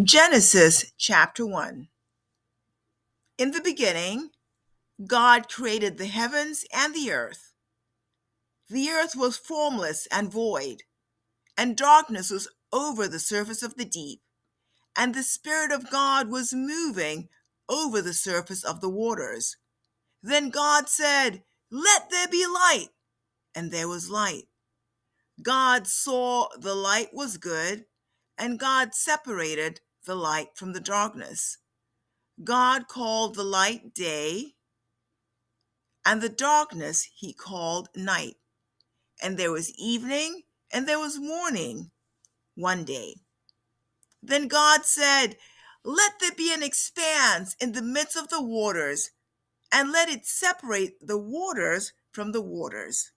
Genesis chapter 1. In the beginning, God created the heavens and the earth. The earth was formless and void, and darkness was over the surface of the deep, and the Spirit of God was moving over the surface of the waters. Then God said, "Let there be light," and there was light. God saw the light was good, and God separated the light from the darkness. God called the light day, and the darkness he called night. And there was evening, and there was morning one day. Then God said, "Let there be an expanse in the midst of the waters, and let it separate the waters from the waters."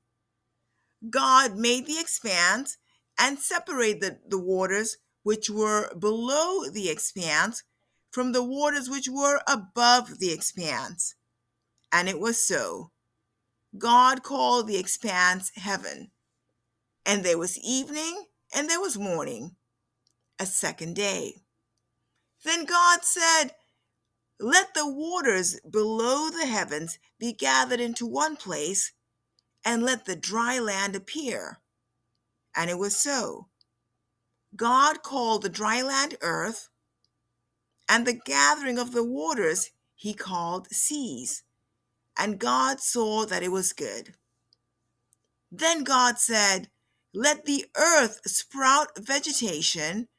God made the expanse and separated the waters which were below the expanse from the waters which were above the expanse. And it was so. God called the expanse heaven. And there was evening, and there was morning, a second day. Then God said, "Let the waters below the heavens be gathered into one place, and let the dry land appear." And it was so. God called the dry land earth, and the gathering of the waters he called seas. And God saw that it was good. Then God said, "Let the earth sprout vegetation,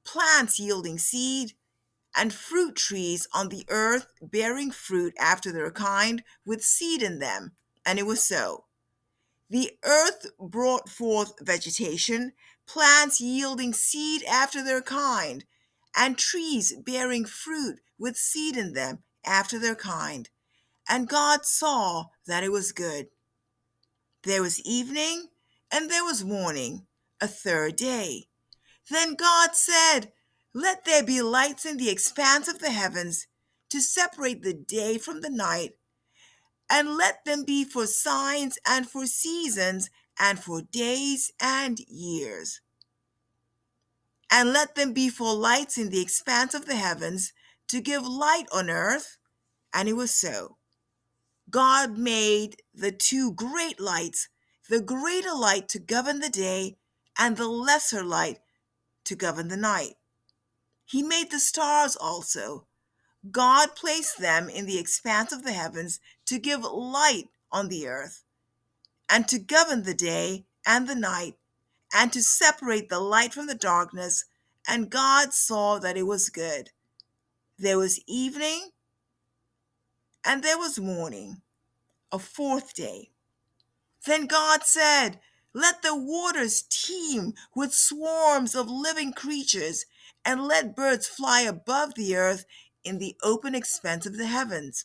plants yielding seed, and fruit trees on the earth bearing fruit after their kind, with seed in them." And it was so. The earth brought forth vegetation, plants yielding seed after their kind, and trees bearing fruit with seed in them after their kind. And God saw that it was good. There was evening, and there was morning, a third day. Then God said, "Let there be lights in the expanse of the heavens to separate the day from the night, and let them be for signs and for seasons and for days and years. And let them be for lights in the expanse of the heavens to give light on earth." And it was so. God made the two great lights, the greater light to govern the day, and the lesser light to govern the night. He made the stars also. God placed them in the expanse of the heavens to give light on the earth, and to govern the day and the night, and to separate the light from the darkness. And God saw that it was good. There was evening, and there was morning, a fourth day. Then God said, "Let the waters teem with swarms of living creatures, and let birds fly above the earth in the open expanse of the heavens."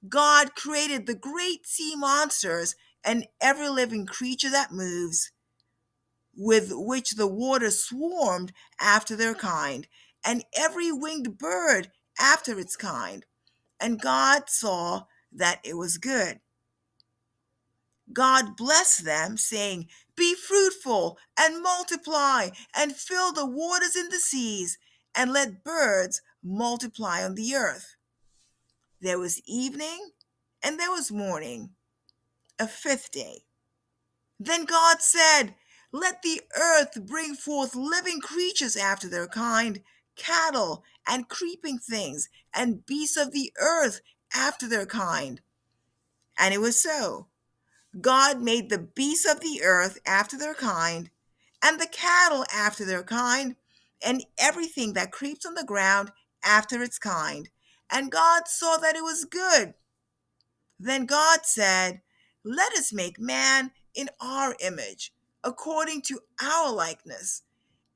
God created the great sea monsters and every living creature that moves, with which the waters swarmed after their kind, and every winged bird after its kind. And God saw that it was good. God blessed them, saying, "Be fruitful and multiply, and fill the waters in the seas, and let birds multiply on the earth." There was evening, and there was morning, a fifth day. Then God said, "Let the earth bring forth living creatures after their kind, cattle and creeping things, and beasts of the earth after their kind." And it was so. God made the beasts of the earth after their kind, and the cattle after their kind, and everything that creeps on the ground after its kind. And God saw that it was good. Then God said, "Let us make man in our image, according to our likeness,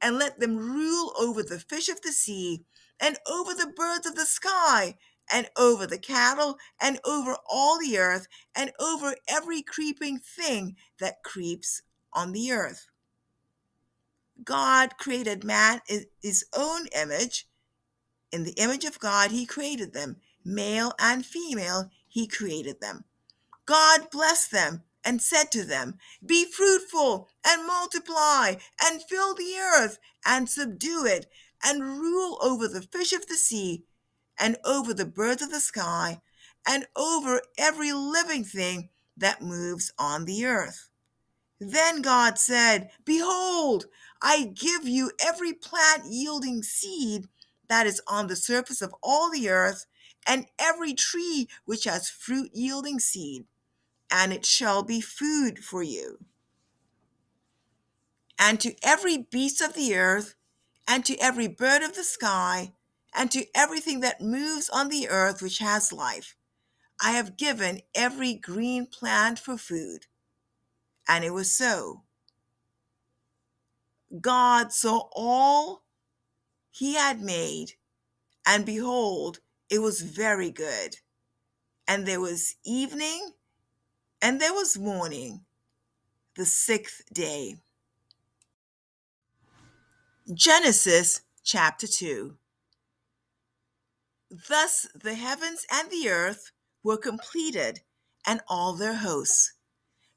and let them rule over the fish of the sea, and over the birds of the sky, and over the cattle, and over all the earth, and over every creeping thing that creeps on the earth." God created man in his own image. In the image of God, he created them. Male and female, he created them. God blessed them and said to them, "Be fruitful and multiply and fill the earth and subdue it, and rule over the fish of the sea, and over the birds of the sky, and over every living thing that moves on the earth. Then God said, Behold, I give you every plant yielding seed that is on the surface of all the earth, and every tree which has fruit yielding seed, and it shall be food for you. And to every beast of the earth, and to every bird of the sky, and to everything that moves on the earth which has life, I have given every green plant for food. And it was so. God saw all he had made, and behold, it was very good. And there was evening, and there was morning, the sixth day. Genesis chapter 2. Thus the heavens and the earth were completed, and all their hosts.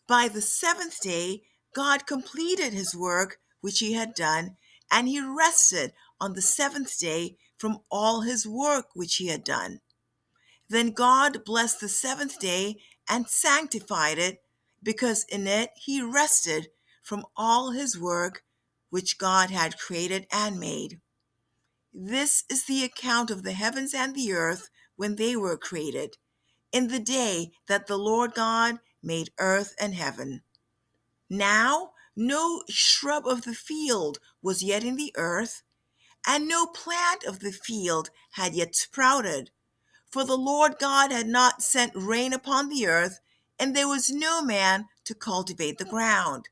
By the seventh day, God completed his work which he had done, and he rested on the seventh day from all his work which he had done. Then God blessed the seventh day and sanctified it, because in it he rested from all his work which God had created and made. This is the account of the heavens and the earth when they were created, in the day that the Lord God made earth and heaven. Now no shrub of the field was yet in the earth, and no plant of the field had yet sprouted, for the Lord God had not sent rain upon the earth, and there was no man to cultivate the ground.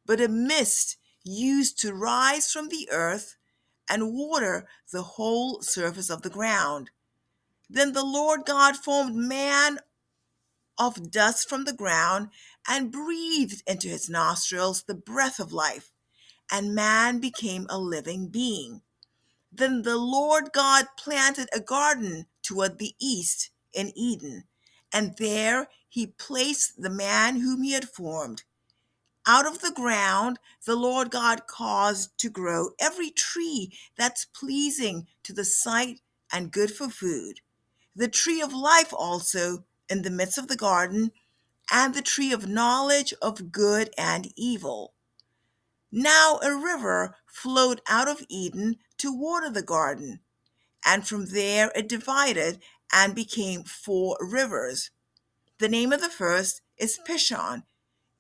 But a mist used to rise from the earth and water the whole surface of the ground. Then the Lord God formed man of dust from the ground and breathed into his nostrils the breath of life, and man became a living being. Then the Lord God planted a garden toward the east in Eden, and there he placed the man whom he had formed. Out of the ground the Lord God caused to grow every tree that's pleasing to the sight and good for food, the tree of life also in the midst of the garden, and the tree of knowledge of good and evil. Now a river flowed out of Eden to water the garden, and from there it divided and became four rivers. The name of the first is Pishon.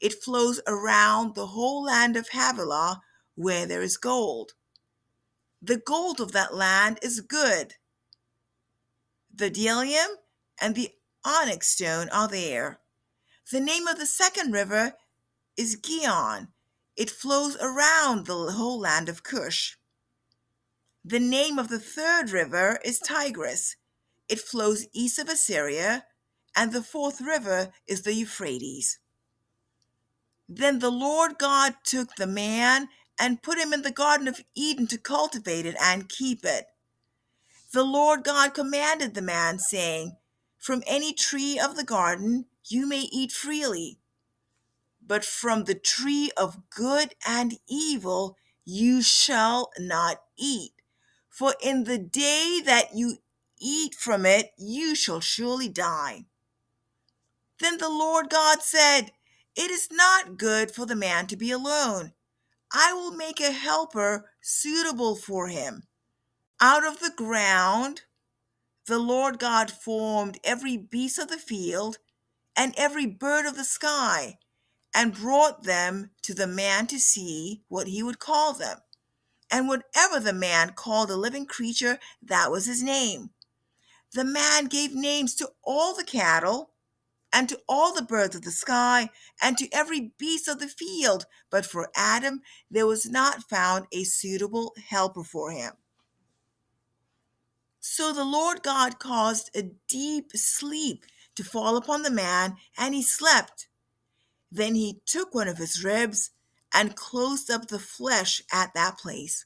It flows around the whole land of Havilah, where there is gold. The gold of that land is good. The bdellium and the onyx stone are there. The name of the second river is Gihon. It flows around the whole land of Cush. The name of the third river is Tigris. It flows east of Assyria, and the fourth river is the Euphrates. Then the Lord God took the man and put him in the Garden of Eden to cultivate it and keep it. The Lord God commanded the man, saying, From any tree of the garden you may eat freely, but from the tree of good and evil you shall not eat. For in the day that you eat from it, you shall surely die. Then the Lord God said, It is not good for the man to be alone. I will make a helper suitable for him. Out of the ground the Lord God formed every beast of the field and every bird of the sky, and brought them to the man to see what he would call them. And whatever the man called a living creature, that was his name. The man gave names to all the cattle, and to all the birds of the sky, and to every beast of the field. But for Adam there was not found a suitable helper for him. So the Lord God caused a deep sleep to fall upon the man, and he slept. Then he took one of his ribs and closed up the flesh at that place.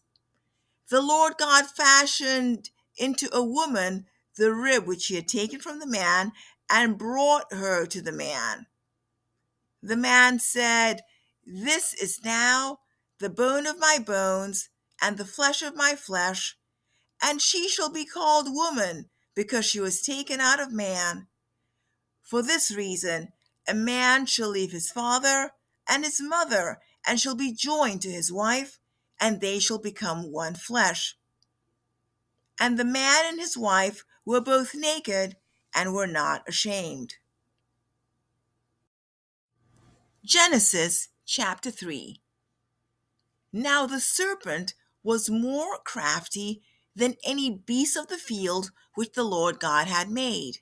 The Lord God fashioned into a woman the rib which he had taken from the man, and brought her to the man. The man said, This is now the bone of my bones and the flesh of my flesh, and she shall be called woman, because she was taken out of man. For this reason, a man shall leave his father and his mother, and shall be joined to his wife, and they shall become one flesh. And the man and his wife were both naked and were not ashamed. Genesis chapter 3. Now the serpent was more crafty than any beast of the field which the Lord God had made.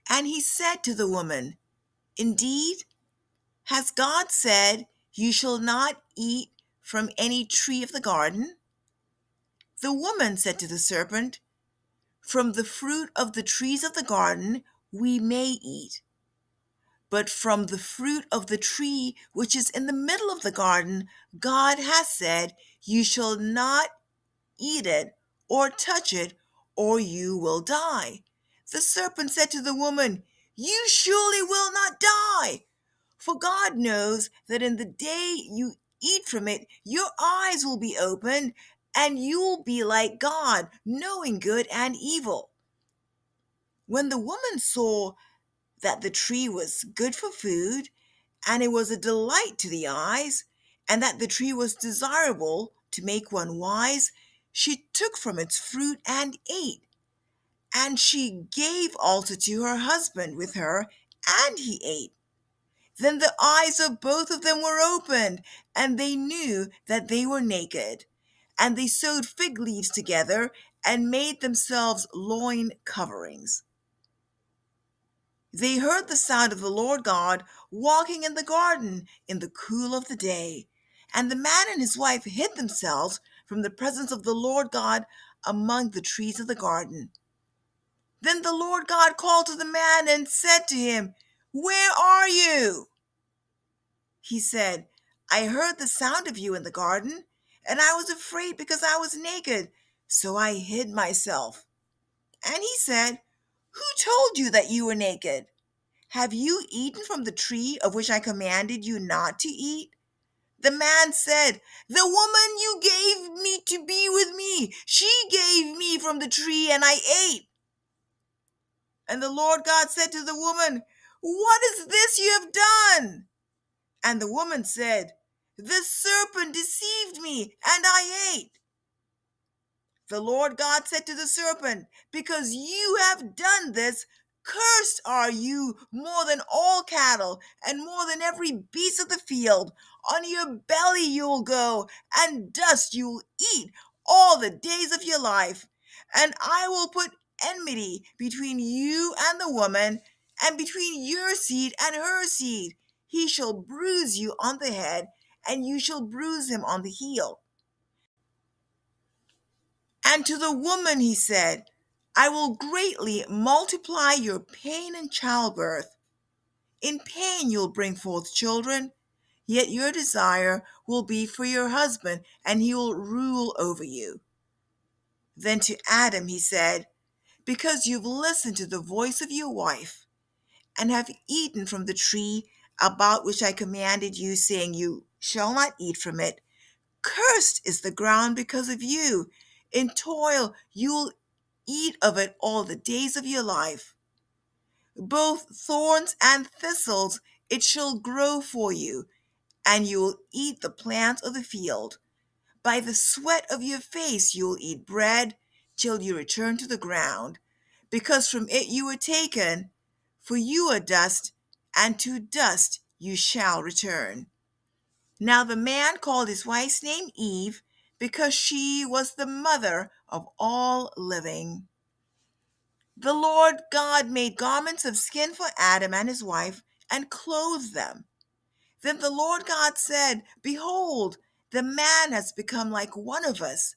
And he said to the woman, Indeed, has God said, You shall not eat from any tree of the garden? The woman said to the serpent, From the fruit of the trees of the garden we may eat. But from the fruit of the tree which is in the middle of the garden, God has said, You shall not eat it or touch it, or you will die. The serpent said to the woman, You surely will not die. For God knows that in the day you eat from it, your eyes will be opened, and you'll be like God, knowing good and evil. When the woman saw that the tree was good for food, and it was a delight to the eyes, and that the tree was desirable to make one wise, she took from its fruit and ate. And she gave also to her husband with her, and he ate. Then the eyes of both of them were opened, and they knew that they were naked. And they sewed fig leaves together and made themselves loin coverings. They heard the sound of the Lord God walking in the garden in the cool of the day. And the man and his wife hid themselves from the presence of the Lord God among the trees of the garden. Then the Lord God called to the man and said to him, Where are you? He said, I heard the sound of you in the garden, and I was afraid because I was naked, so I hid myself. And he said, Who told you that you were naked? Have you eaten from the tree of which I commanded you not to eat? The man said, The woman you gave me to be with me, she gave me from the tree, and I ate. And the Lord God said to the woman, What is this you have done? And the woman said, The serpent deceived me, and I ate. The Lord God said to the serpent, Because you have done this, cursed are you more than all cattle, and more than every beast of the field. On your belly you'll go, and dust you'll eat all the days of your life. And I will put enmity between you and the woman, and between your seed and her seed. He shall bruise you on the head, and you shall bruise him on the heel. And to the woman he said, I will greatly multiply your pain in childbirth. In pain you'll bring forth children, yet your desire will be for your husband, and he will rule over you. Then to Adam he said, Because you've listened to the voice of your wife, and have eaten from the tree about which I commanded you, saying, You shall not eat from it, cursed is the ground because of you. In toil you'll eat of it all the days of your life. Both thorns and thistles it shall grow for you, and you will eat the plants of the field. By the sweat of your face you will eat bread till you return to the ground, because from it you were taken, for you are dust, and to dust you shall return. Now the man called his wife's name Eve, because she was the mother of all living. The Lord God made garments of skin for Adam and his wife, and clothed them. Then the Lord God said, Behold, the man has become like one of us,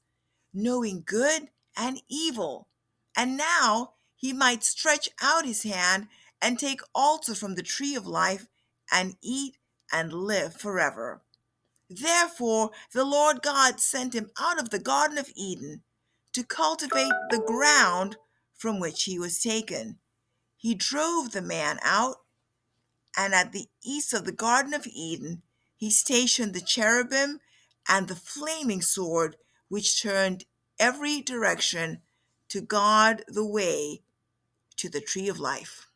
knowing good and evil. And now he might stretch out his hand and take also from the tree of life and eat and live forever. Therefore the Lord God sent him out of the Garden of Eden to cultivate the ground from which he was taken. He drove the man out, and at the east of the Garden of Eden he stationed the cherubim and the flaming sword which turned every direction to guard the way to the tree of life.